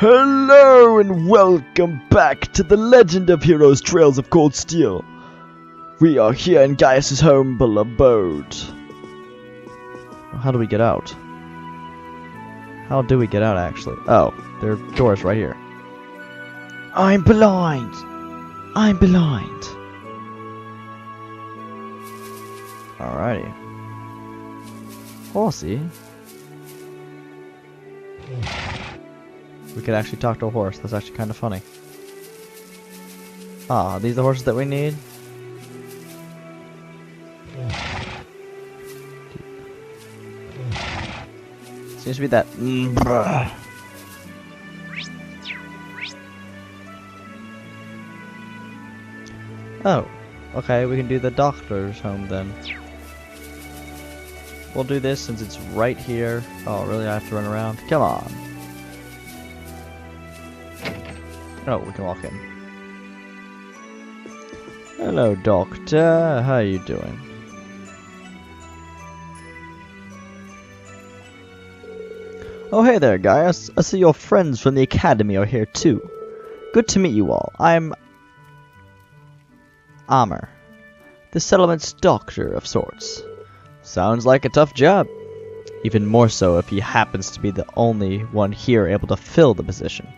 Hello and welcome back to the Legend of Heroes Trails of Cold Steel. We are here in Gaius' humble abode. How do we get out? How do we get out actually? Oh, there are doors right here. I'm blind! I'm blind! Alrighty. Horsey. We could actually talk to a horse. That's actually kind of funny. Ah, are these the horses that we need? Seems to be that. Oh, okay, we can do the doctor's home then. We'll do this since it's right here. Oh, really? I have to run around? Come on. Oh, we can walk in. Hello, Doctor. How you doing? Oh, hey there, Gaius. I see your friends from the Academy are here, too. Good to meet you all. I'm Amr, the settlement's doctor of sorts. Sounds like a tough job. Even more so if he happens to be the only one here able to fill the position.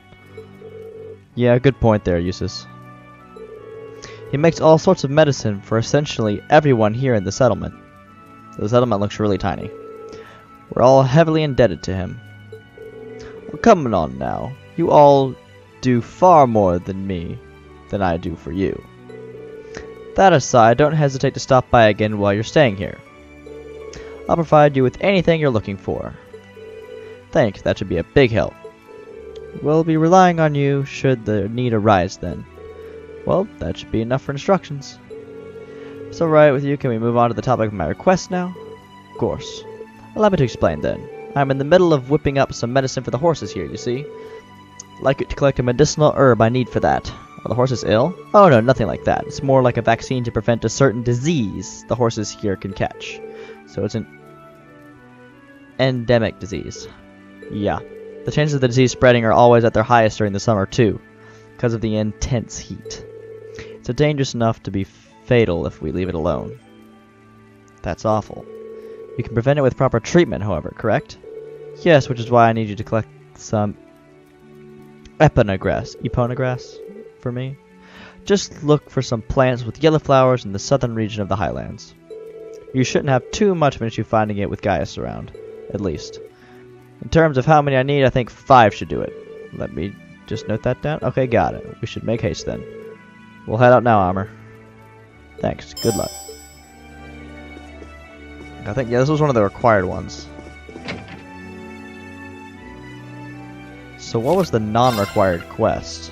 Yeah, good point there, Eustace. He makes all sorts of medicine for essentially everyone here in the settlement. The settlement looks really tiny. We're all heavily indebted to him. Well, come on now. You all do far more than I do for you. That aside, don't hesitate to stop by again while you're staying here. I'll provide you with anything you're looking for. Thanks, that should be a big help. We'll be relying on you should the need arise then. Well, that should be enough for instructions. If it's alright with you, can we move on to the topic of my request now? Of course. Allow me to explain then. I'm in the middle of whipping up some medicine for the horses here, you see. I'd like it to collect a medicinal herb I need for that. Are the horses ill? Oh no, nothing like that. It's more like a vaccine to prevent a certain disease the horses here can catch. So it's an endemic disease. Yeah. The chances of the disease spreading are always at their highest during the summer, too, because of the intense heat. It's dangerous enough to be fatal if we leave it alone. That's awful. You can prevent it with proper treatment, however, correct? Yes, which is why I need you to collect some eponagrass for me. Just look for some plants with yellow flowers in the southern region of the highlands. You shouldn't have too much of an issue finding it with Gaius around, at least. In terms of how many I need, I think 5 should do it. Let me just note that down. Okay, got it. We should make haste then. We'll head out now, Amr. Thanks. Good luck. I think, yeah, this was one of the required ones. So what was the non-required quest?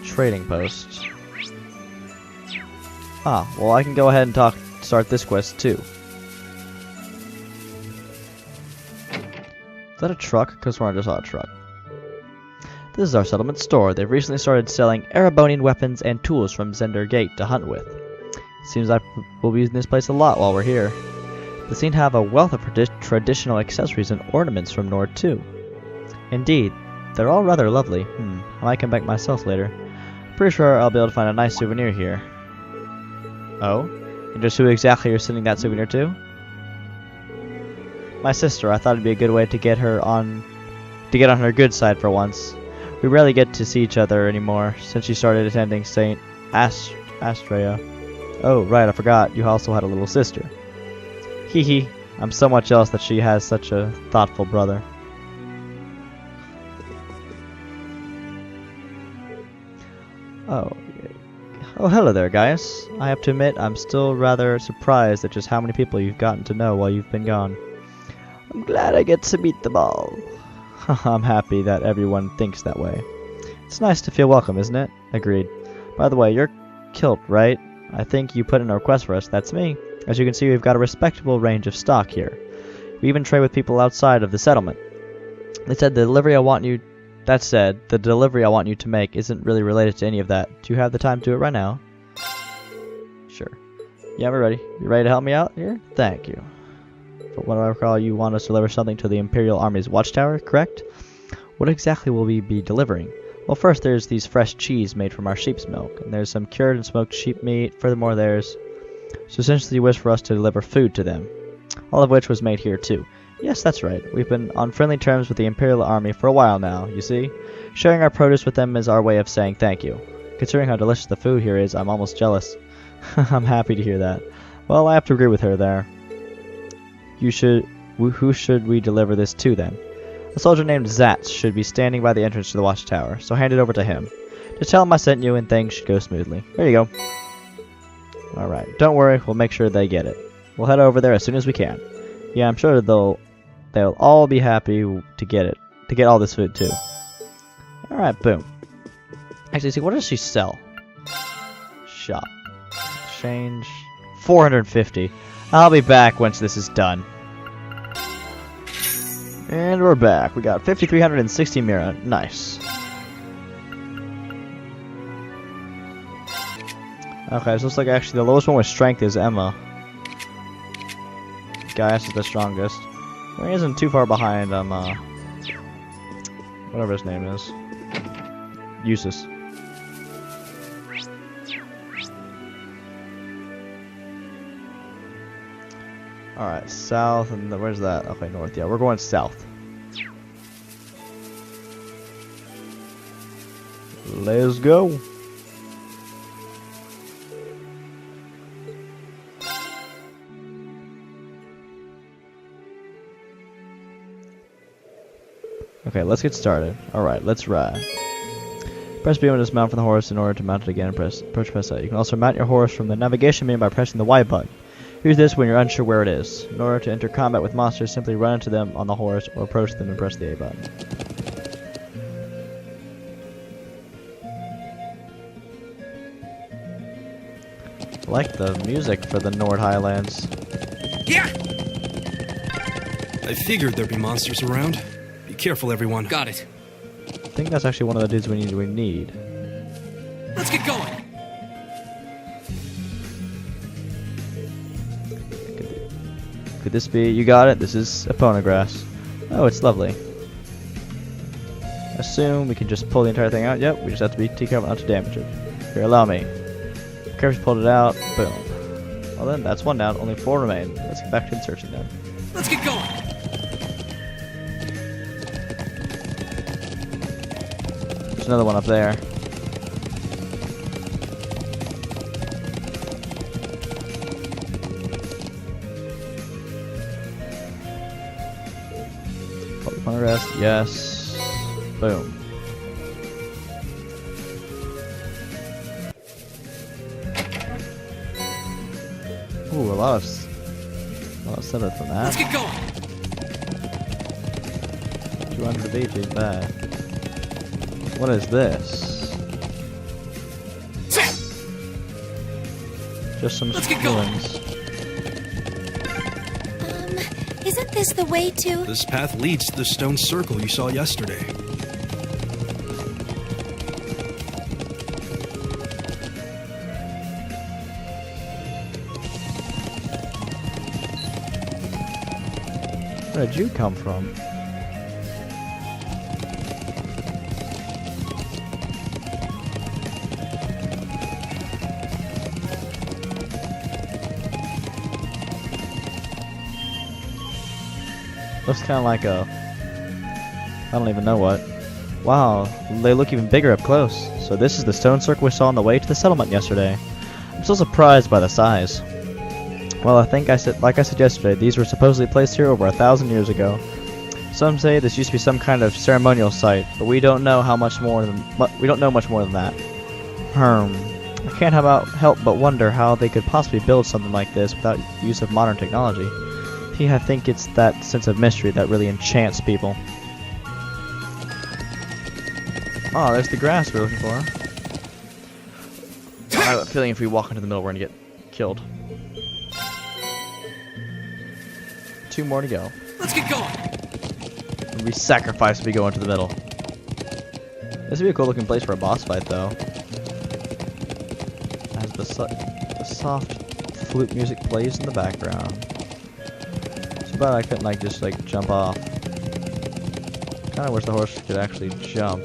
Trading post. Ah, well I can go ahead and start this quest too. Is that a truck? Because I just saw a truck. This is our settlement store. They've recently started selling Erebonian weapons and tools from Zender Gate to hunt with. Seems like we'll be using this place a lot while we're here. They seem to have a wealth of traditional accessories and ornaments from Nord too. Indeed, they're all rather lovely. I might come back myself later. Pretty sure I'll be able to find a nice souvenir here. Oh? And just who exactly you're sending that souvenir to? My sister. I thought it'd be a good way to get on her good side for once. We rarely get to see each other anymore since she started attending St. Astrea. Oh, right, I forgot. You also had a little sister. Hee hee. I'm somewhat jealous that she has such a thoughtful brother. Oh, hello there, Gaius. I have to admit, I'm still rather surprised at just how many people you've gotten to know while you've been gone. I'm glad I get to meet them all. I'm happy that everyone thinks that way. It's nice to feel welcome, isn't it? Agreed. By the way, you're Kilt, right? I think you put in a request for us. That's me. As you can see, we've got a respectable range of stock here. We even trade with people outside of the settlement. That said, the delivery I want you to make isn't really related to any of that. Do you have the time to do it right now? Sure. Yeah, we're ready. You ready to help me out here? Thank you. From what I recall, you want us to deliver something to the Imperial Army's watchtower, correct? What exactly will we be delivering? Well, first there's these fresh cheese made from our sheep's milk, and there's some cured and smoked sheep meat. Furthermore, there's... So essentially you wish for us to deliver food to them. All of which was made here, too. Yes, that's right. We've been on friendly terms with the Imperial Army for a while now, you see? Sharing our produce with them is our way of saying thank you. Considering how delicious the food here is, I'm almost jealous. I'm happy to hear that. Well, I have to agree with her there. Who should we deliver this to, then? A soldier named Zatz should be standing by the entrance to the watchtower, so hand it over to him. Just tell him I sent you and things should go smoothly. There you go. Alright, don't worry, we'll make sure they get it. We'll head over there as soon as we can. Yeah, I'm sure they'll all be happy to get all this food too. Alright, boom. Actually, see, what does she sell? Shop. Exchange. 450. I'll be back once this is done. And we're back. We got 5,360 Mira. Nice. Okay, so looks like actually the lowest one with strength is Emma. Gaius is the strongest. Well, he isn't too far behind whatever his name is. Eustace. Alright, south, and where's that? Okay, north. Yeah, we're going south. Let's go. Okay, let's get started. Alright, let's ride. Press B to dismount from the horse in order to mount it again and press A. You can also mount your horse from the navigation menu by pressing the Y button. Use this when you're unsure where it is. In order to enter combat with monsters, simply run into them on the horse or approach them and press the A button. I like the music for the Nord Highlands. Yeah! I figured there'd be monsters around. Be careful, everyone. Got it. I think that's actually one of the dudes we need. Let's get going! Could this be? You got it. This is Eponagrass. Oh, it's lovely. Assume we can just pull the entire thing out. Yep, we just have to be careful not to damage it. Here, allow me. Carefully pulled it out. Boom. Well then, that's one down. Only 4 remain. Let's get back to searching then. Let's get going! There's another one up there. Rest. Yes. Boom. Ooh, a lot of setup from that. Let's get going. 200 each is bad. What is this? Just some spoons. Isn't this the way to... This path leads to the stone circle you saw yesterday. Where did you come from? Looks kind of like a... I don't even know what. Wow, they look even bigger up close. So this is the stone circle we saw on the way to the settlement yesterday. I'm so surprised by the size. Well, like I said yesterday, these were supposedly placed here over 1,000 years ago. Some say this used to be some kind of ceremonial site, but we don't know much more than that. I can't help but wonder how they could possibly build something like this without use of modern technology. I think it's that sense of mystery that really enchants people. Oh, there's the grass we're looking for. I have a feeling if we walk into the middle, we're gonna get killed. 2 more to go. Let's get going. And we sacrifice if we go into the middle. This would be a cool looking place for a boss fight, though. As the soft flute music plays in the background. So Too bad I couldn't like just like jump off. Kinda wish the horse could actually jump.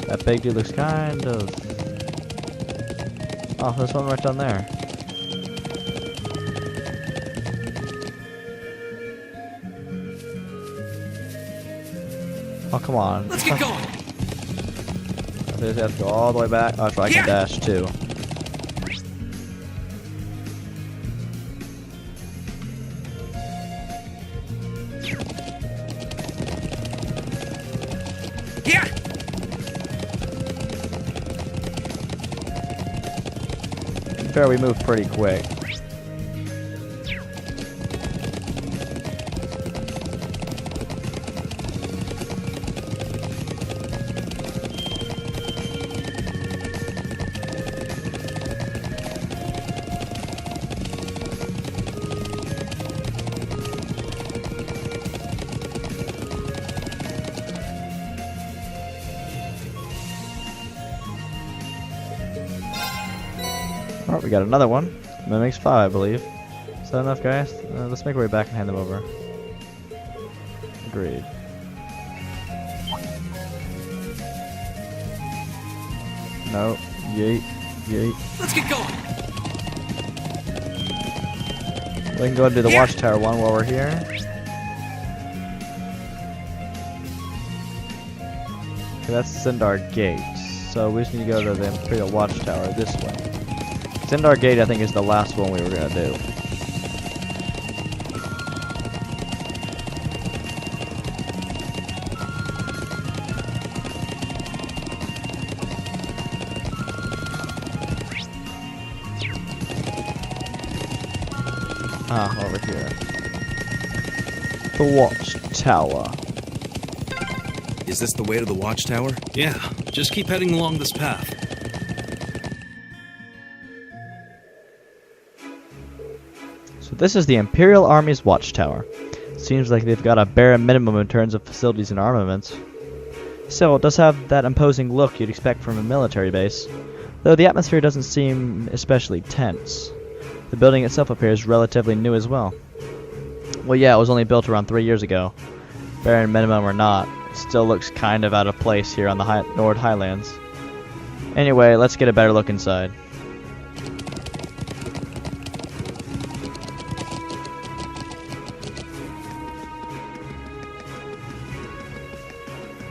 That big dude looks kind of... Oh, there's one right down there. Oh, come on. Let's get going. I just have to go all the way back. Oh, that's right, I can dash too. Yeah. Fair, we move pretty quick. Alright, we got another one. That makes 5, I believe. Is that enough, guys? Let's make our way back and hand them over. Agreed. No. Yeet. Yeet. Let's get going. We can go and do the watchtower one while we're here. Okay, that's Sindar Gate. So we just need to go to the Imperial Watchtower this way. Sindar Gate, I think, is the last one we were gonna do. Ah, over here. The Watchtower. Is this the way to the watchtower? Yeah, just keep heading along this path. So this is the Imperial Army's watchtower. Seems like they've got a bare minimum in terms of facilities and armaments. Still, it does have that imposing look you'd expect from a military base, though the atmosphere doesn't seem especially tense. The building itself appears relatively new as well. Well, yeah, it was only built around 3 years ago. Bare minimum or not, it still looks kind of out of place here on the Nord Highlands. Anyway, let's get a better look inside.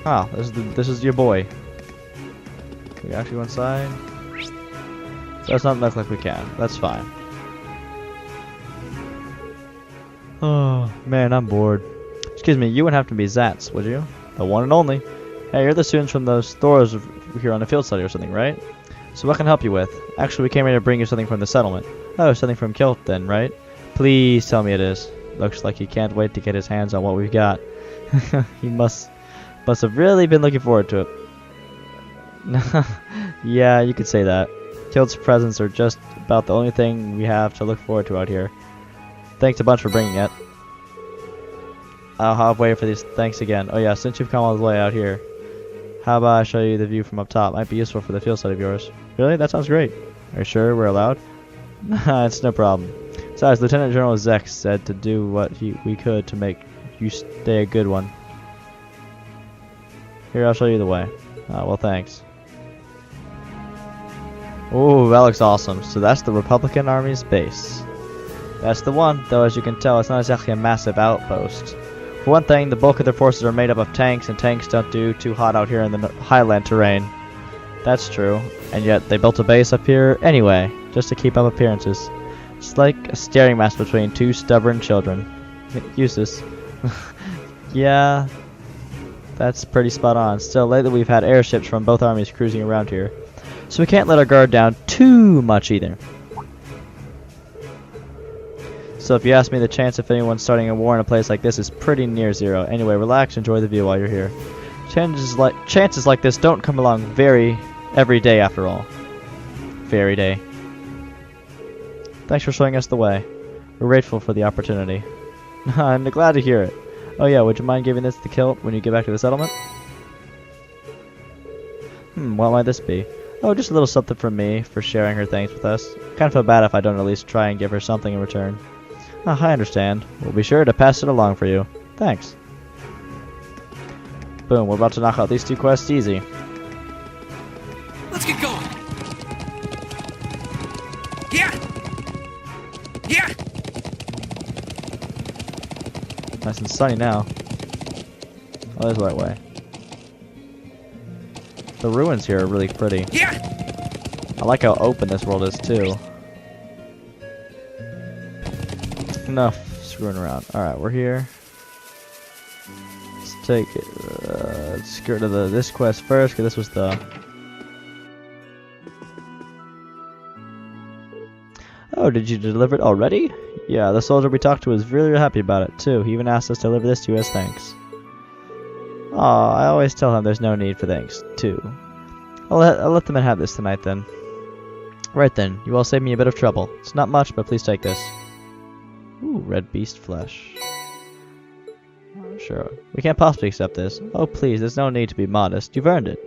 Ah, this is your boy. Can we actually go inside? Does not look like we can. That's fine. Oh man, I'm bored. Excuse me, you wouldn't have to be Zats, would you? The one and only. Hey, you're the students from those Thors here on the field study or something, right? So what can I help you with? Actually, we came here to bring you something from the settlement. Oh, something from Kilt then, right? Please tell me it is. Looks like he can't wait to get his hands on what we've got. He must have really been looking forward to it. Yeah, you could say that. Kilt's presents are just about the only thing we have to look forward to out here. Thanks a bunch for bringing it. I'll wait for these. Thanks again. Oh yeah, since you've come all the way out here, how about I show you the view from up top? Might be useful for the field study of yours. Really? That sounds great. Are you sure we're allowed? It's no problem. Besides, Lieutenant General Zex said to do what we could to make you stay a good one. Here, I'll show you the way. Well, thanks. Ooh, that looks awesome. So that's the Republican Army's base. That's the one, though as you can tell, it's not exactly a massive outpost. For one thing, the bulk of their forces are made up of tanks, and tanks don't do too hot out here in the highland terrain. That's true, and yet they built a base up here anyway, just to keep up appearances. It's like a staring match between two stubborn children. Use this. Yeah, that's pretty spot on. Still, lately we've had airships from both armies cruising around here, so we can't let our guard down too much either. So if you ask me, the chance of anyone starting a war in a place like this is pretty near zero. Anyway, relax, enjoy the view while you're here. Chances like this don't come along every day after all. Very day. Thanks for showing us the way. We're grateful for the opportunity. I'm glad to hear it. Oh yeah, would you mind giving this to Kilt when you get back to the settlement? What might this be? Oh, just a little something from me for sharing her thanks with us. Kind of feel bad if I don't at least try and give her something in return. Oh, I understand. We'll be sure to pass it along for you. Thanks. Boom, we're about to knock out these 2 quests easy. Let's get going. Yeah. Yeah. Nice and sunny now. Oh, there's the right way. The ruins here are really pretty. Yeah. I like how open this world is too. Enough screwing around. Alright, we're here. Let's take it. Let's go to this quest first, because this was the... Oh, did you deliver it already? Yeah, the soldier we talked to was really happy about it too. He even asked us to deliver this to you as thanks. Aw, I always tell him there's no need for thanks, too. I'll let the men have this tonight, then. Right then, you all saved me a bit of trouble. It's not much, but please take this. Ooh, red beast flesh. Sure, we can't possibly accept this. Oh, please, there's no need to be modest. You've earned it.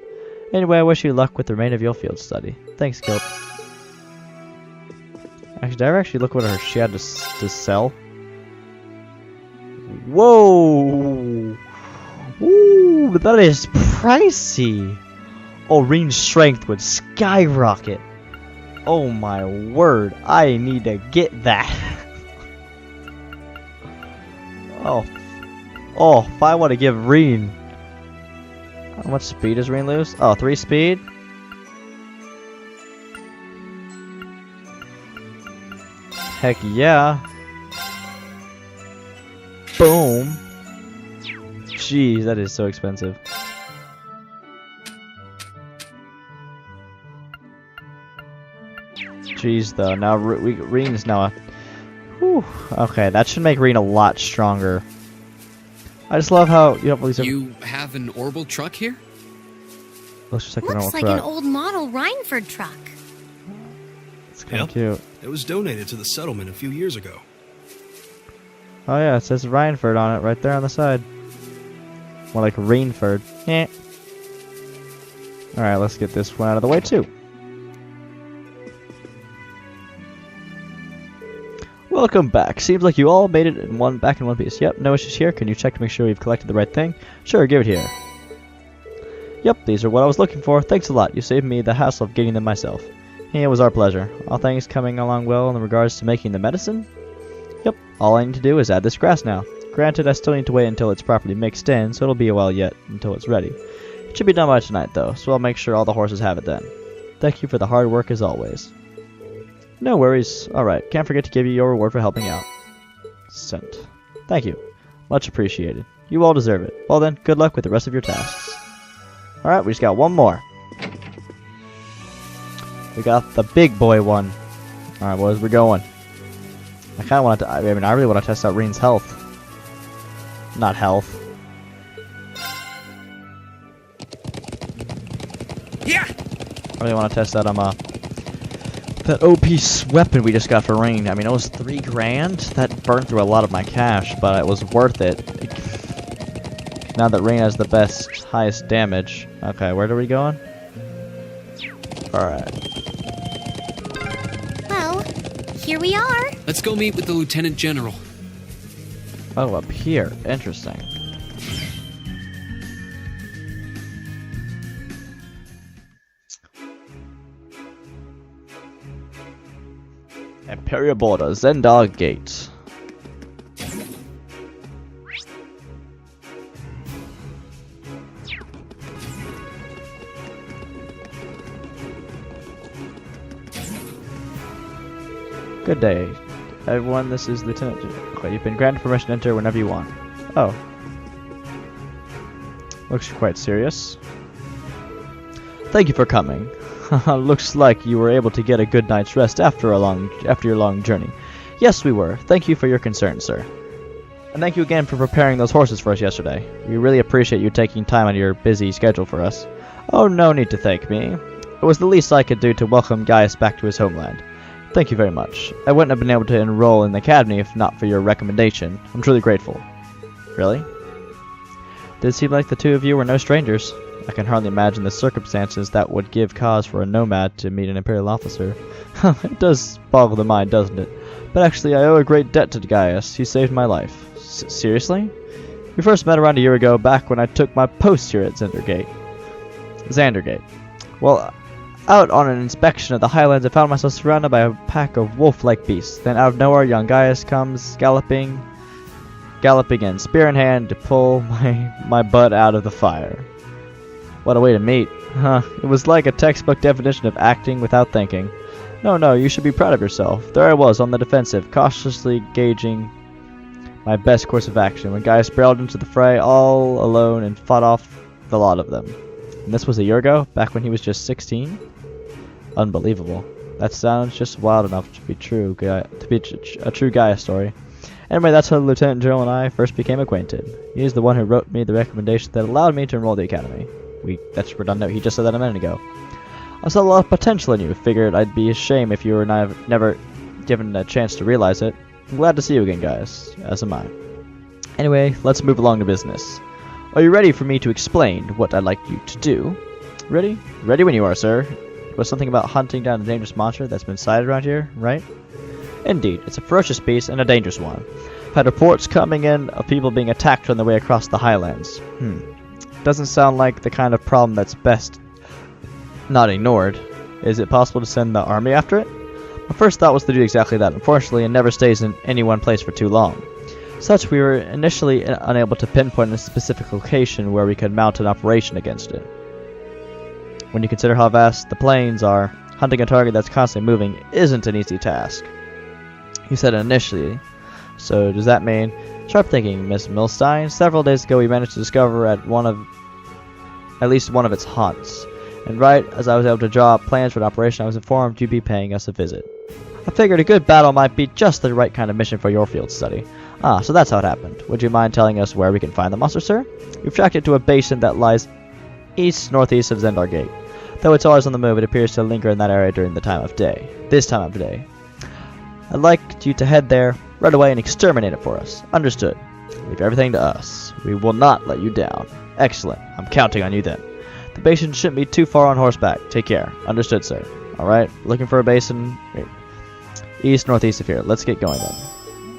Anyway, I wish you luck with the remainder of your field study. Thanks, Gilp. Actually, did I ever actually look what she had to sell? Whoa! Ooh, that is pricey. Oh, Rean's strength would skyrocket. Oh my word, I need to get that. Oh, if I want to give Rean... How much speed does Rean lose? Oh, 3 speed? Heck yeah. Boom. Jeez, that is so expensive. Jeez, though. Now Rean's now a... Whew. Okay, that should make Rean a lot stronger. I just love how you have all these... You have an orbital truck here? Looks just like an Looks like an old model Rhineford truck. It's kind of cute. It was donated to the settlement a few years ago. Oh yeah, it says Rhineford on it right there on the side. More like Rainford. Eh. Alright, let's get this one out of the way too. Welcome back. Seems like you all made it back in one piece. Yep, no issues here. Can you check to make sure we've collected the right thing? Sure, give it here. Yep, these are what I was looking for. Thanks a lot. You saved me the hassle of getting them myself. Hey, it was our pleasure. All things coming along well in regards to making the medicine? Yep, all I need to do is add this grass now. Granted, I still need to wait until it's properly mixed in, so it'll be a while yet until it's ready. It should be done by tonight, though, so I'll make sure all the horses have it then. Thank you for the hard work as always. No worries. Alright, can't forget to give you your reward for helping out. Sent. Thank you. Much appreciated. You all deserve it. Well then, good luck with the rest of your tasks. Alright, we just got one more. We got the big boy one. Alright, boys, we're going. I kind of want to... I really want to test out Rean's health. Not health. Yeah. I really want to test out that OP weapon we just got for Rean. I mean, it was $3 grand. That burned through a lot of my cash, but it was worth it. Now that Rean has the best, highest damage. Okay, where are we going? Alright. Well, here we are. Let's go meet with the Lieutenant General. Oh, up here. Interesting. Imperial Border, Zendar Gate. Good day, everyone. This is Lieutenant. Okay, you've been granted permission to enter whenever you want. Oh, looks quite serious. Thank you for coming. Looks like you were able to get a good night's rest after your long journey. Yes, we were. Thank you for your concern, sir. And thank you again for preparing those horses for us yesterday. We really appreciate you taking time out of your busy schedule for us. Oh, no need to thank me. It was the least I could do to welcome Gaius back to his homeland. Thank you very much. I wouldn't have been able to enroll in the academy if not for your recommendation. I'm truly grateful. Really? Did seem like the two of you were no strangers. I can hardly imagine the circumstances that would give cause for a nomad to meet an Imperial officer. It does boggle the mind, doesn't it? But actually, I owe a great debt to Gaius. He saved my life. Seriously? We first met around a year ago, back when I took my post here at Xandergate. Well, out on an inspection of the highlands, I found myself surrounded by a pack of wolf-like beasts. Then out of nowhere, young Gaius comes galloping in, spear in hand, to pull my butt out of the fire. What a way to meet. Huh, it was like a textbook definition of acting without thinking. No, you should be proud of yourself. There I was, on the defensive, cautiously gauging my best course of action, when Gaius barreled into the fray all alone and fought off the lot of them. And this was a year ago, back when he was just 16? Unbelievable. That sounds just wild enough to be true, a true Gaius story. Anyway, that's how the Lieutenant General and I first became acquainted. He is the one who wrote me the recommendation that allowed me to enroll the academy. That's redundant, he just said that a minute ago. I saw a lot of potential in you, figured I'd be ashamed if you were never given a chance to realize it. I'm glad to see you again, Gaius, as am I. Anyway, let's move along to business. Are you ready for me to explain what I'd like you to do? Ready? Ready when you are, sir. It was something about hunting down a dangerous monster that's been sighted around here, right? Indeed, it's a ferocious beast and a dangerous one. I've had reports coming in of people being attacked on their way across the highlands. Doesn't sound like the kind of problem that's best not ignored. Is it possible to send the army after it? My first thought was to do exactly that. Unfortunately, it never stays in any one place for too long. Such, we were initially unable to pinpoint a specific location where we could mount an operation against it. When you consider how vast the plains are, hunting a target that's constantly moving isn't an easy task. You said initially, so does that mean... Sharp thinking, Miss Milstein. Several days ago we managed to discover at least one of its haunts. And right as I was able to draw up plans for an operation, I was informed you'd be paying us a visit. I figured a good battle might be just the right kind of mission for your field study. Ah, so that's how it happened. Would you mind telling us where we can find the monster, sir? We've tracked it to a basin that lies east-northeast of Xandergate. Though it's always on the move, it appears to linger in that area during this time of day. I'd like you to head there right away and exterminate it for us. Understood. Leave everything to us. We will not let you down. Excellent. I'm counting on you then. The basin shouldn't be too far on horseback. Take care. Understood, sir. Alright, looking for a basin east-northeast of here. Let's get going then.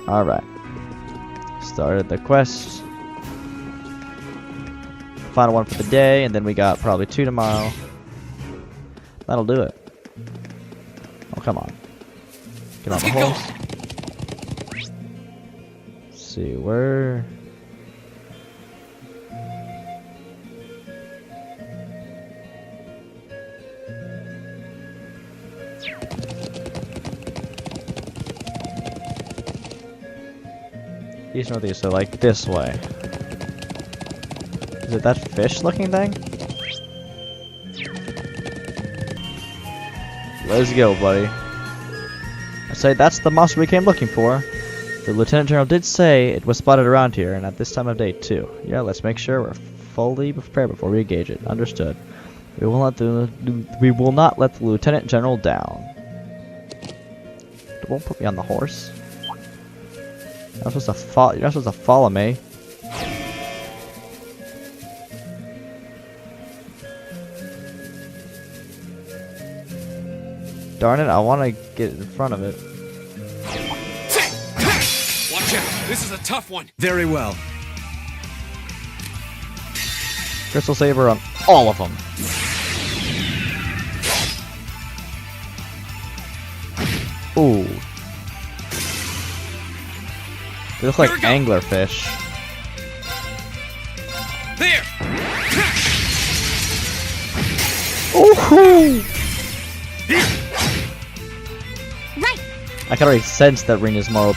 Alright. Started the quest. Final one for the day, and then we got probably 2 tomorrow. That'll do it. Oh, come on. Get on the horse. Let's see, where... East northeast, so like this way. Is it that fish-looking thing? Let's go, buddy. I say that's the monster we came looking for. The Lieutenant General did say it was spotted around here, and at this time of day too. Yeah, let's make sure we're fully prepared before we engage it. Understood. We will not let the Lieutenant General down. Don't put me on the horse. You're not supposed to follow me. Darn it, I want to get in front of it. Watch out, this is a tough one. Very well. Crystal Saber on all of them. Ooh. They look like anglerfish. There! Ooh! Right. I can already sense that Rean is more OP.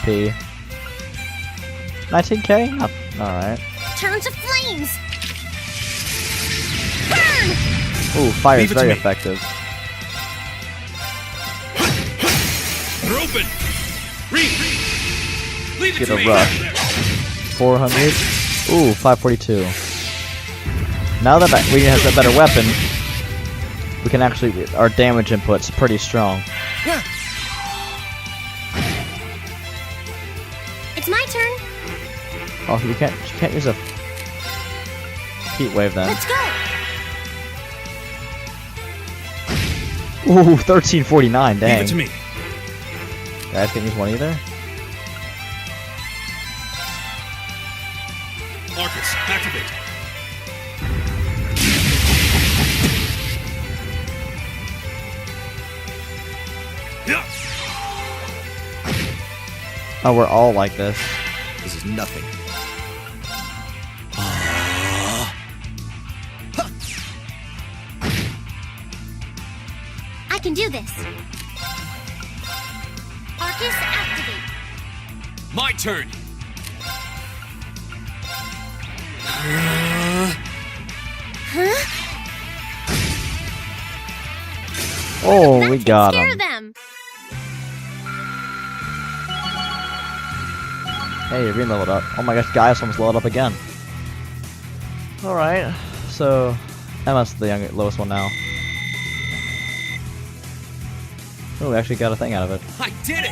19k? Alright. Turn to flames. Burn! Ooh, fire is Leave it to very me. effective. They're open! Rean! Leave it Get to a me! rush. 400. Ooh, 542. Now that Rean has a better weapon, we can actually, our damage input's pretty strong. It's my turn. Oh, you can't use a heat wave then. Let's go. Ooh, 1349, dang. Leave it to me. Guys can't use one either? Arcus, activate. Yeah. Oh, we're all like this. This is nothing. I can do this. Arcus, activate. My turn. Oh, That we should got scare him. them. Hey, Rean leveled up. Oh my gosh, Gaius almost leveled up again. Alright, so Emma's the lowest one now. Oh, we actually got a thing out of it. I did it.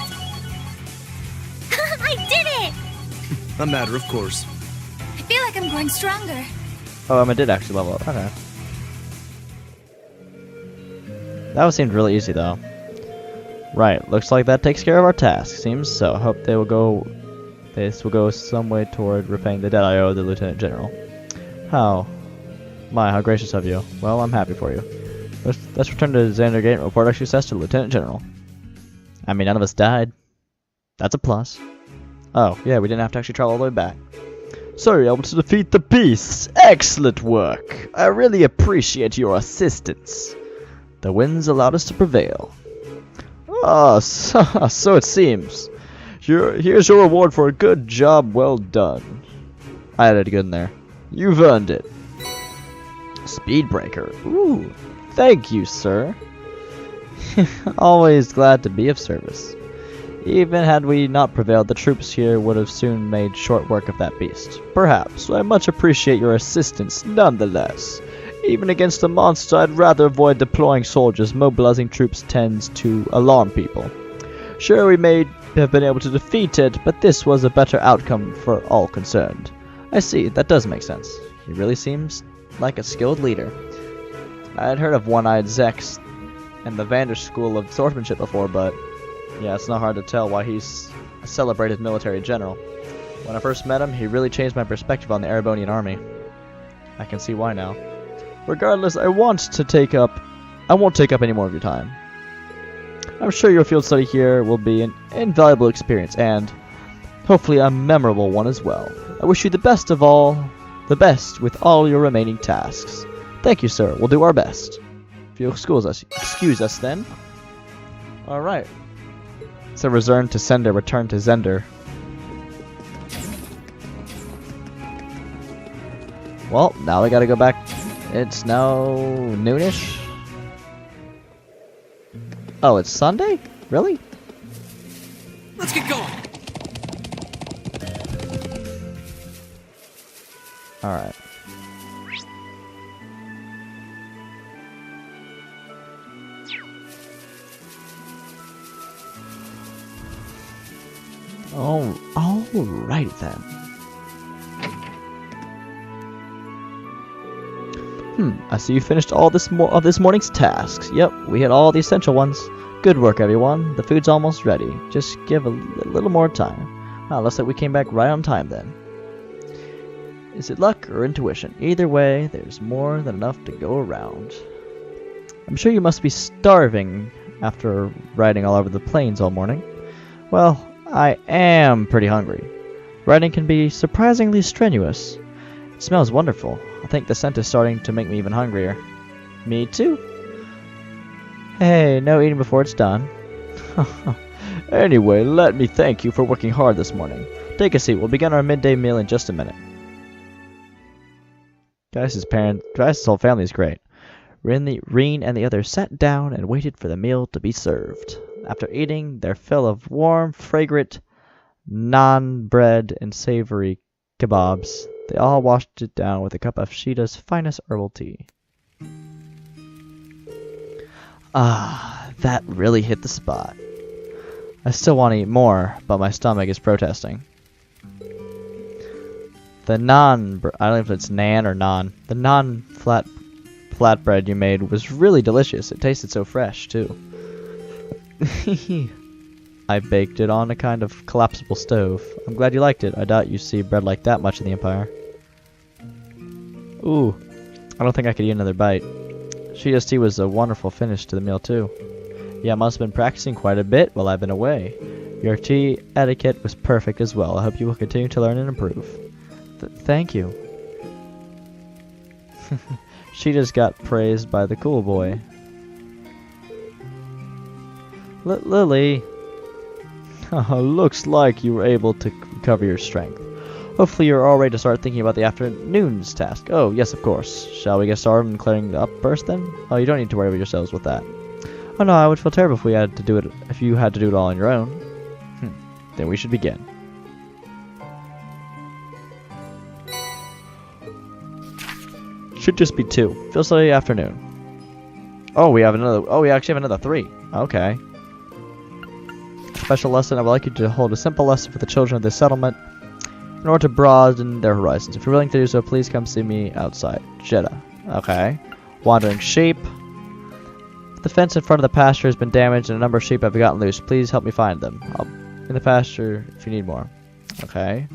I did it! A matter of course. I feel like I'm growing stronger. Oh, Emma did actually level up. Okay. That one seemed really easy though. Right, looks like that takes care of our task. Seems so. Hope this will go some way toward repaying the debt I owe the Lieutenant General. How gracious of you. Well, I'm happy for you. Let's return to Xander Gate and report our success to the Lieutenant General. I mean, none of us died. That's a plus. Oh, yeah, we didn't have to actually travel all the way back. So you're able to defeat the beasts. Excellent work. I really appreciate your assistance. The winds allowed us to prevail. Ah, so it seems. Here's your reward for a good job well done. I added good in there. You've earned it. Speedbreaker. Ooh, thank you, sir. Always glad to be of service. Even had we not prevailed, the troops here would have soon made short work of that beast. Perhaps. I much appreciate your assistance nonetheless. Even against a monster, I'd rather avoid deploying soldiers. Mobilizing troops tends to alarm people. Sure, we may have been able to defeat it, but this was a better outcome for all concerned. I see, that does make sense. He really seems like a skilled leader. I had heard of One-Eyed Zex and the Vander School of Swordsmanship before, but yeah, it's not hard to tell why he's a celebrated military general. When I first met him, he really changed my perspective on the Erebonian army. I can see why now. Regardless, I won't take up any more of your time. I'm sure your field study here will be an invaluable experience and hopefully a memorable one as well. I wish you the best with all your remaining tasks. Thank you, sir. We'll do our best. If you'll excuse us then. Alright. So return to Zender. Well, now we gotta go back. It's now noonish. Oh, it's Sunday? Really? Let's get going. Alright. Alrighty then. I see you finished all this morning's tasks. Yep, we had all the essential ones. Good work, everyone. The food's almost ready. Just give a little more time. Looks like we came back right on time then. Is it luck or intuition? Either way, there's more than enough to go around. I'm sure you must be starving after riding all over the plains all morning. Well, I am pretty hungry. Riding can be surprisingly strenuous. It smells wonderful. I think the scent is starting to make me even hungrier. Me too. Hey, no eating before it's done. Anyway, let me thank you for working hard this morning. Take a seat. We'll begin our midday meal in just a minute. Gaius' whole family is great. Rean and the others sat down and waited for the meal to be served. After eating their fill of warm, fragrant naan bread and savory kebabs, they all washed it down with a cup of Sheeta's finest herbal tea. Ah, that really hit the spot. I still want to eat more, but my stomach is protesting. The I don't know if it's naan or naan. The flatbread you made was really delicious. It tasted so fresh, too. I baked it on a kind of collapsible stove. I'm glad you liked it. I doubt you see bread like that much in the Empire. Ooh, I don't think I could eat another bite. Sheeta's tea was a wonderful finish to the meal, too. Yeah, I must have been practicing quite a bit while I've been away. Your tea etiquette was perfect as well. I hope you will continue to learn and improve. Thank you. Sheeta's got praised by the cool boy. Lily. Looks like you were able to recover your strength. Hopefully you're all ready to start thinking about the afternoon's task. Oh, yes, of course. Shall we get started in clearing up first, then? Oh, you don't need to worry about yourselves with that. Oh no, I would feel terrible if we had to do it. If you had to do it all on your own. Then we should begin. Should just be 2. Feels like afternoon. Oh, we have another. Oh, we actually have another 3. Okay. Special lesson. I would like you to hold a simple lesson for the children of this settlement in order to broaden their horizons. If you're willing to do so, please come see me outside. Jeddah. Okay. Wandering sheep. The fence in front of the pasture has been damaged and a number of sheep have gotten loose. Please help me find them. I'll in the pasture if you need more. Okay.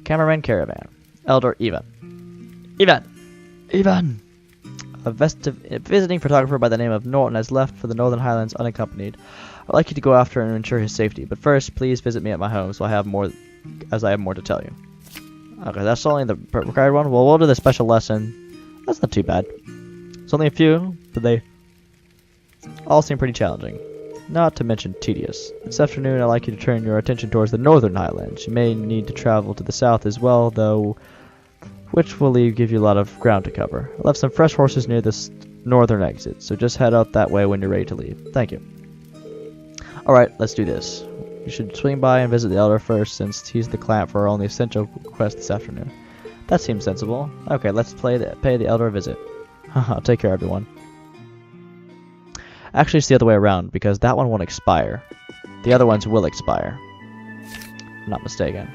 Cameraman caravan. Elder Ivan. Ivan! A visiting photographer by the name of Norton has left for the Northern Highlands unaccompanied. I'd like you to go after and ensure his safety, but first, please visit me at my home so I have more to tell you. Okay, that's only the required one. Well, we'll do the special lesson. That's not too bad. It's only a few, but they all seem pretty challenging. Not to mention tedious. This afternoon, I'd like you to turn your attention towards the Northern Highlands. You may need to travel to the south as well, though, which will give you a lot of ground to cover. I left some fresh horses near this northern exit, so just head out that way when you're ready to leave. Thank you. Alright, let's do this. You should swing by and visit the Elder first, since he's the client for our only essential quest this afternoon. That seems sensible. Okay, let's pay the Elder a visit. Haha, take care, everyone. Actually, it's the other way around, because that one won't expire. The other ones will expire. If I'm not mistaken.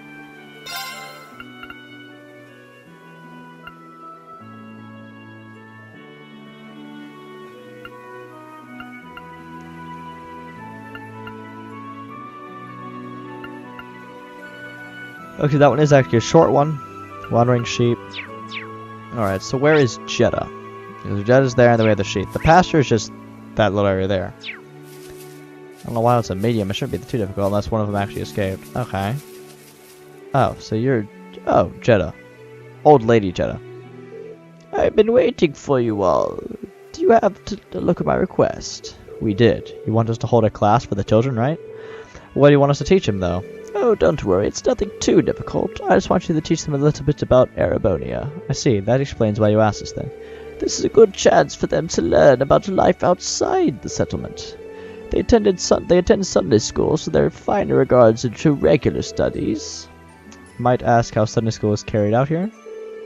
Okay, that one is actually a short one. Wandering sheep. Alright, so where is Jeddah? Because Jeddah's there and then we have the sheep. The pasture is just that little area there. I don't know why it's a medium. It shouldn't be too difficult unless one of them actually escaped. Okay. Oh, so you're... Oh, Jeddah. Old lady Jeddah. I've been waiting for you all. Do you have to look at my request? We did. You want us to hold a class for the children, right? What do you want us to teach them, though? Oh, don't worry. It's nothing too difficult. I just want you to teach them a little bit about Erebonia. I see. That explains why you asked us, then. This is a good chance for them to learn about life outside the settlement. They attend Sunday school, so they're fine in regards to regular studies. Might ask how Sunday school is carried out here?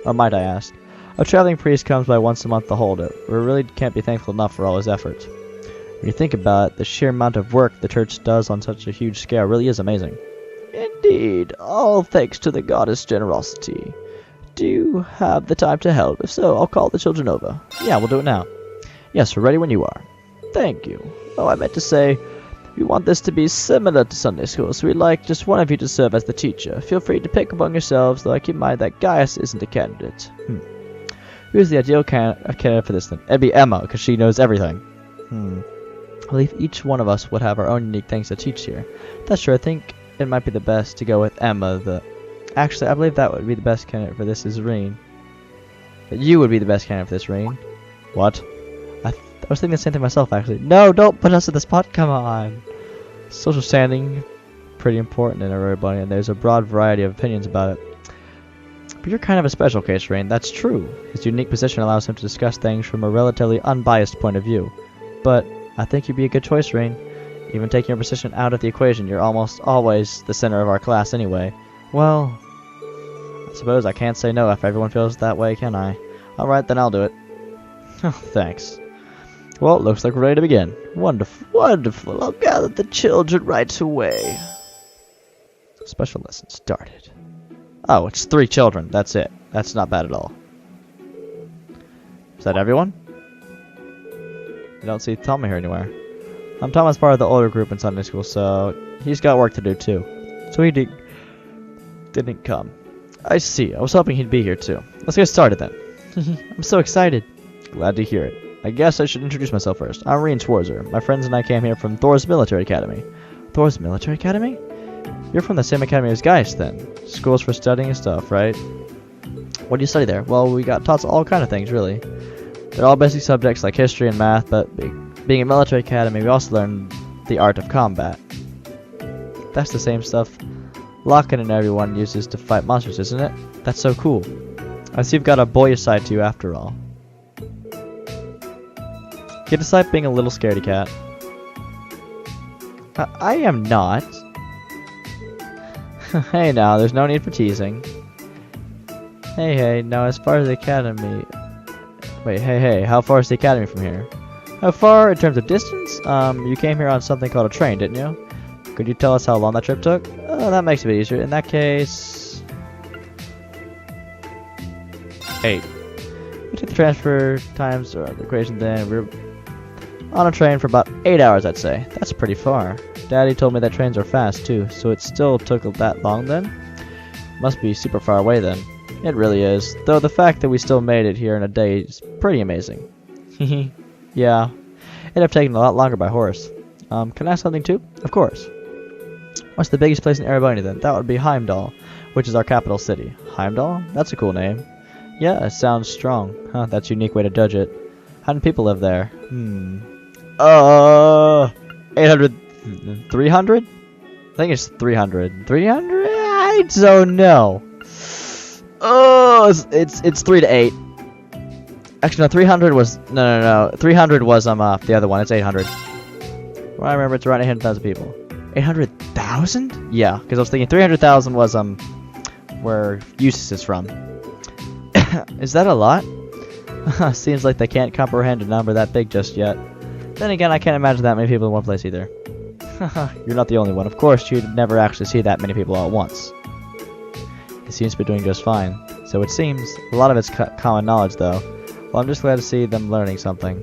Or might I ask? A traveling priest comes by once a month to hold it. We really can't be thankful enough for all his efforts. When you think about it, the sheer amount of work the church does on such a huge scale really is amazing. Indeed, all thanks to the goddess' generosity. Do you have the time to help? If so, I'll call the children over. Yeah, we'll do it now. Yes, we're ready when you are. Thank you. Oh, I meant to say, we want this to be similar to Sunday school, so we'd like just one of you to serve as the teacher. Feel free to pick among yourselves, though I keep in mind that Gaius isn't a candidate. Who's the ideal candidate for this then? It'd be Emma, because she knows everything. I believe each one of us would have our own unique things to teach here. That's true, I think it might be the best to go with Emma, Actually, I believe that would be the best candidate for this is Rean. That you would be the best candidate for this, Rean. What? I was thinking the same thing myself, actually. No, don't put us in the spot, come on! Social standing, pretty important in Erebonia, and there's a broad variety of opinions about it. But you're kind of a special case, Rean, that's true. His unique position allows him to discuss things from a relatively unbiased point of view. But I think you'd be a good choice, Rean. Even taking your position out of the equation, you're almost always the center of our class anyway. Well, I suppose I can't say no if everyone feels that way, can I? Alright, then I'll do it. Oh, thanks. Well, looks like we're ready to begin. Wonderful, wonderful. I'll gather the children right away. Special lesson started. Oh, it's 3 children. That's it. That's not bad at all. Is that everyone? I don't see Tommy here anywhere. Tommy's part of the older group in Sunday school, so he's got work to do too. So he didn't come. I see. I was hoping he'd be here too. Let's get started then. I'm so excited. Glad to hear it. I guess I should introduce myself first. I'm Rean Schwarzer. My friends and I came here from Thors Military Academy. Thors Military Academy? You're from the same academy as Geist then. Schools for studying and stuff, right? What do you study there? Well, we got taught all kind of things, really. They're all basic subjects like history and math, but being a military academy, we also learn the art of combat. That's the same stuff Locken and everyone uses to fight monsters, isn't it? That's so cool. I see you've got a boyish side to you after all. Get aside being a little scaredy cat. I am not. Hey now, there's no need for teasing. Hey, now as far as the academy... Wait, hey, how far is the academy from here? How far in terms of distance? You came here on something called a train, didn't you? Could you tell us how long that trip took? Oh, that makes it a bit easier. In that case... 8. We took the transfer times or the equation then. We were on a train for about 8 hours, I'd say. That's pretty far. Daddy told me that trains are fast, too, so it still took that long then? Must be super far away then. It really is, though the fact that we still made it here in a day is pretty amazing. Yeah, it'd have taken a lot longer by horse. Can I ask something too? Of course. What's the biggest place in Erebonia then? That would be Heimdall, which is our capital city. Heimdall? That's a cool name. Yeah, it sounds strong. Huh, that's a unique way to judge it. How many people live there? 800... 300? I think it's 300. 300? I don't know. Oh, it's 3 to 8. Actually, no, 300 was no. 300 was the other one. It's 800. Well, I remember it's around 800,000 people. 800,000? Yeah, because I was thinking 300,000 was where Eustace is from. Is that a lot? Seems like they can't comprehend a number that big just yet. Then again, I can't imagine that many people in one place either. You're not the only one. Of course, you'd never actually see that many people all at once. He seems to be doing just fine. So it seems. A lot of it's common knowledge, though. Well, I'm just glad to see them learning something.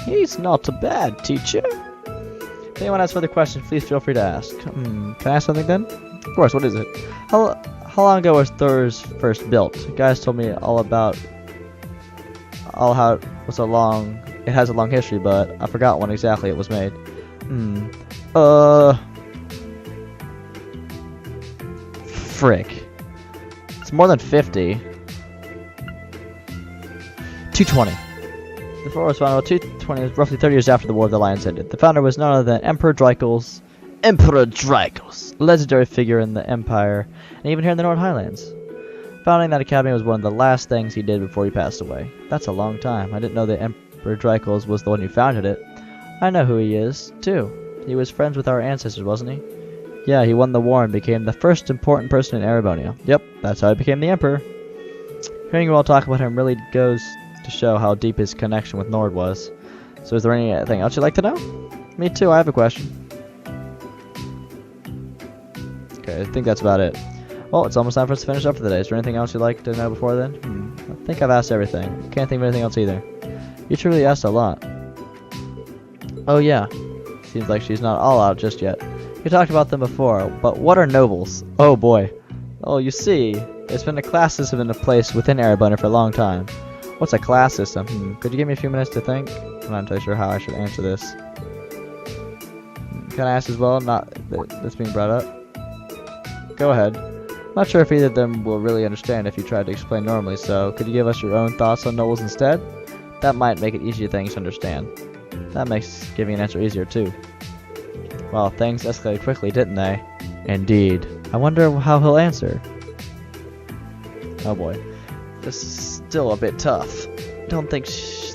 He's not a bad teacher. If anyone has further questions, please feel free to ask. Can I ask something then? Of course, what is it? How long ago was Thors first built? Guys told me all about how it was it has a long history, but I forgot when exactly it was made. Frick. It's more than 50. 220. The floor was founded 220, roughly 30 years after the War of the Lions ended. The founder was none other than Emperor Drykos, a legendary figure in the Empire, and even here in the North Highlands. Founding that academy was one of the last things he did before he passed away. That's a long time. I didn't know that Emperor Drykos was the one who founded it. I know who he is, too. He was friends with our ancestors, wasn't he? Yeah, he won the war and became the first important person in Erebonia. Yep, that's how he became the Emperor. Hearing you all talk about him really goes to show how deep his connection with Nord was. So is there anything else you'd like to know? Me too, I have a question. Okay, I think that's about it. Well, it's almost time for us to finish up for the day. Is there anything else you'd like to know before then? I think I've asked everything. Can't think of anything else either. You truly asked a lot. Oh yeah. Seems like she's not all out just yet. We talked about them before, but what are nobles? Oh boy. Oh, you see, there's been a class system in place within Erebonia for a long time. What's a class system? Could you give me a few minutes to think? I'm not entirely sure how I should answer this. Can I ask as well? Not that's being brought up. Go ahead. I'm not sure if either of them will really understand if you tried to explain normally, so could you give us your own thoughts on nobles instead? That might make it easier things to understand. That makes giving an answer easier too. Well, things escalated quickly, didn't they? Indeed. I wonder how he'll answer. Oh boy. This is still a bit tough. I don't think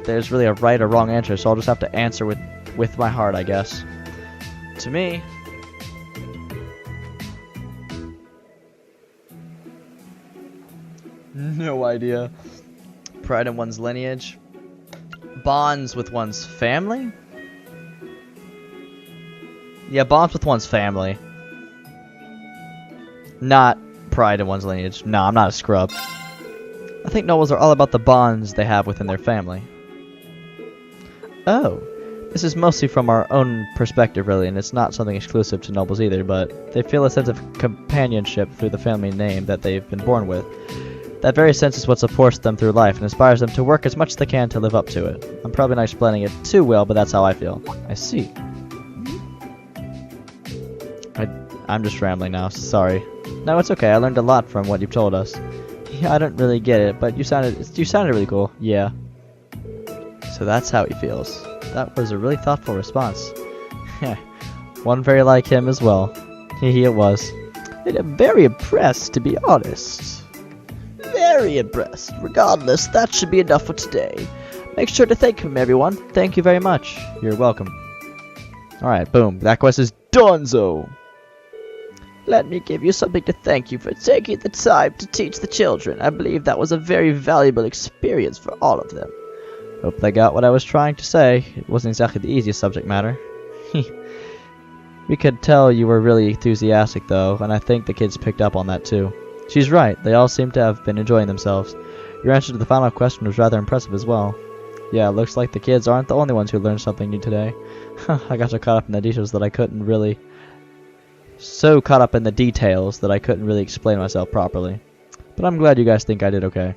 there's really a right or wrong answer, so I'll just have to answer with my heart, I guess. To me... No idea. Pride in one's lineage. Bonds with one's family? Yeah, bonds with one's family. Not pride in one's lineage. No, I'm not a scrub. I think nobles are all about the bonds they have within their family. Oh. This is mostly from our own perspective, really, and it's not something exclusive to nobles either, but they feel a sense of companionship through the family name that they've been born with. That very sense is what supports them through life and inspires them to work as much as they can to live up to it. I'm probably not explaining it too well, but that's how I feel. I see. I'm just rambling now, sorry. No, it's okay, I learned a lot from what you've told us. Yeah, I don't really get it, but you sounded really cool. Yeah. So that's how he feels. That was a really thoughtful response. One very like him as well. It was. And I'm very impressed, to be honest. Very impressed. Regardless, that should be enough for today. Make sure to thank him, everyone. Thank you very much. You're welcome. Alright, boom. That quest is donezo. Let me give you something to thank you for taking the time to teach the children. I believe that was a very valuable experience for all of them. Hope they got what I was trying to say. It wasn't exactly the easiest subject matter. We could tell you were really enthusiastic, though, and I think the kids picked up on that, too. She's right. They all seem to have been enjoying themselves. Your answer to the final question was rather impressive as well. Yeah, it looks like the kids aren't the only ones who learned something new today. I got so caught up in the details that I couldn't really... explain myself properly. But I'm glad you guys think I did okay.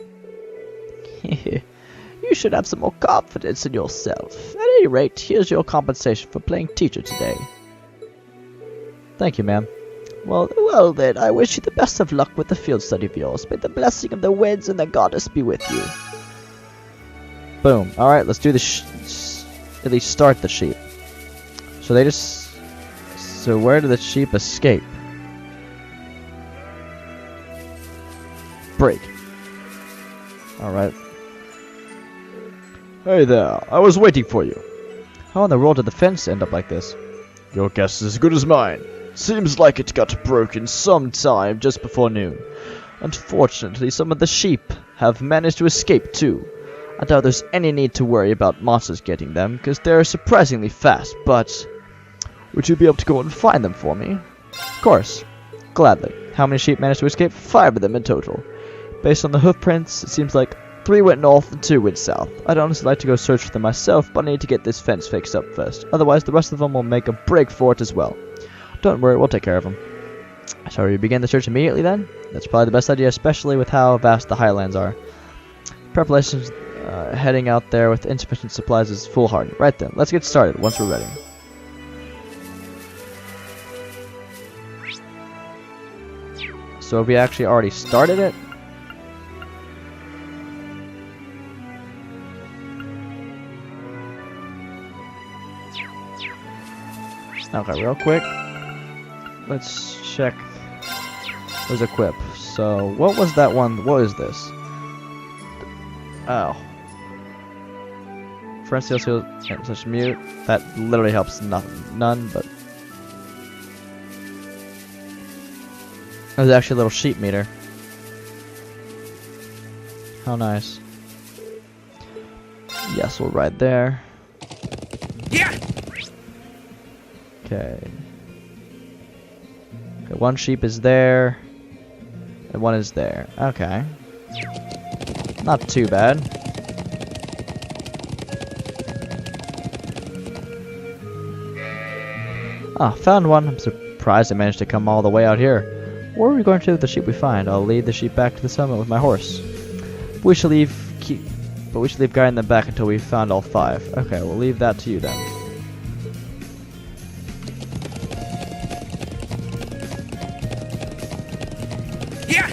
You should have some more confidence in yourself. At any rate, here's your compensation for playing teacher today. Thank you, ma'am. Well then, I wish you the best of luck with the field study of yours. May the blessing of the winds and the goddess be with you. Boom. Alright, let's do the at least start the sheep. So where do the sheep escape? Break. Alright. Hey there, I was waiting for you. How in the world did the fence end up like this? Your guess is as good as mine. Seems like it got broken sometime just before noon. Unfortunately, some of the sheep have managed to escape too. I doubt there's any need to worry about monsters getting them, because they're surprisingly fast, but... Would you be able to go and find them for me? Of course. Gladly. How many sheep managed to escape? 5 of them in total. Based on the hoof prints, it seems like 3 went north and 2 went south. I'd honestly like to go search for them myself, but I need to get this fence fixed up first. Otherwise, the rest of them will make a break for it as well. Don't worry, we'll take care of them. Shall we begin the search immediately then? That's probably the best idea, especially with how vast the highlands are. Preparations heading out there with insufficient supplies is foolhardy. Right then, let's get started once we're ready. So have we actually already started it? Okay, real quick. Let's check. There's equip. So, what was that one? What is this? Oh. Friend steals such mute. That literally helps none, but... There's actually a little sheep meter. How nice. Yes, we'll ride there. Yeah. Okay. Okay, one sheep is there. And one is there. Okay. Not too bad. Ah, found one. I'm surprised I managed to come all the way out here. Where are we going to with the sheep we find? I'll lead the sheep back to the summit with my horse. We shall leave guiding them back until we've found all 5. Okay, we'll leave that to you then. Yeah.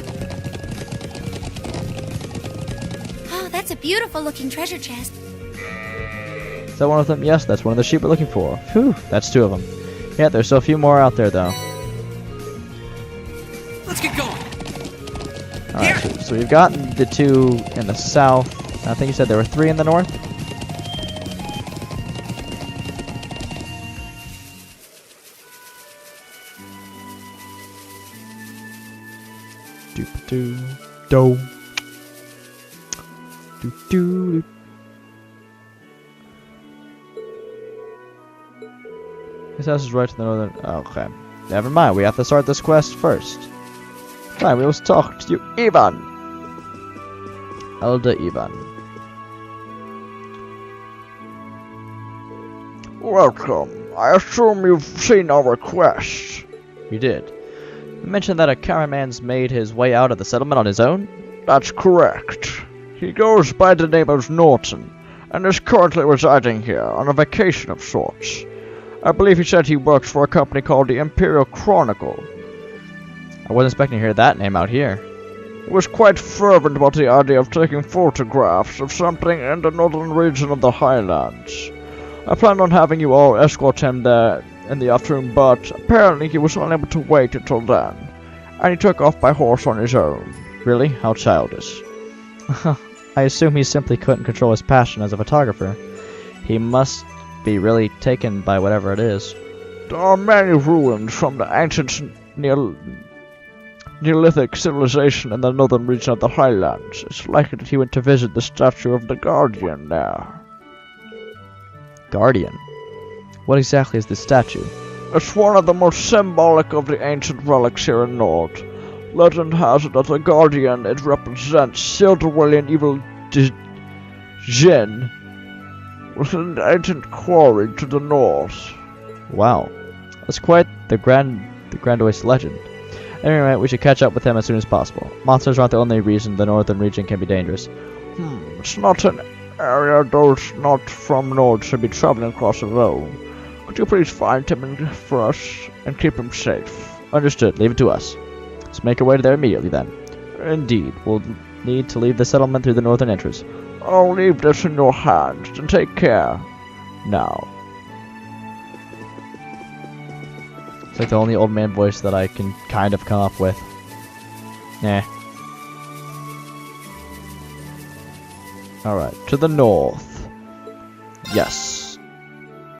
Oh, that's a beautiful looking treasure chest. Is that one of them? Yes, that's one of the sheep we're looking for. Whew, that's 2 of them. Yeah, there's still a few more out there though. Let's get going. Alright, so we've gotten the 2 in the south. I think you said there were 3 in the north? Do. This house is right to the northern... Okay. Never mind, we have to start this quest first. Fine, we must talk to you, Ivan. Elder Ivan. Welcome. I assume you've seen our request. You did. You mentioned that a caraman's made his way out of the settlement on his own? That's correct. He goes by the name of Norton, and is currently residing here on a vacation of sorts. I believe he said he works for a company called the Imperial Chronicle. I wasn't expecting to hear that name out here. He was quite fervent about the idea of taking photographs of something in the northern region of the Highlands. I planned on having you all escort him there in the afternoon, but apparently he was unable to wait until then, and he took off by horse on his own. Really? How childish. I assume he simply couldn't control his passion as a photographer. He must be really taken by whatever it is. There are many ruins from the ancient Neolithic civilization in the northern region of the Highlands. It's likely that he went to visit the statue of the Guardian there. Guardian? What exactly is this statue? It's one of the most symbolic of the ancient relics here in Nord. Legend has it that the Guardian it represents sealed away an evil Jinn with an ancient quarry to the north. Wow, that's quite the grandiose legend. Anyway, we should catch up with him as soon as possible. Monsters aren't the only reason the northern region can be dangerous. It's not an area those not from Nord should be traveling across alone. Could you please find him for us and keep him safe? Understood. Leave it to us. Let's make our way there immediately then. Indeed, we'll need to leave the settlement through the northern entrance. I'll leave this in your hands, and take care. Now. It's like the only old man voice that I can kind of come up with. Nah. Alright, to the north. Yes.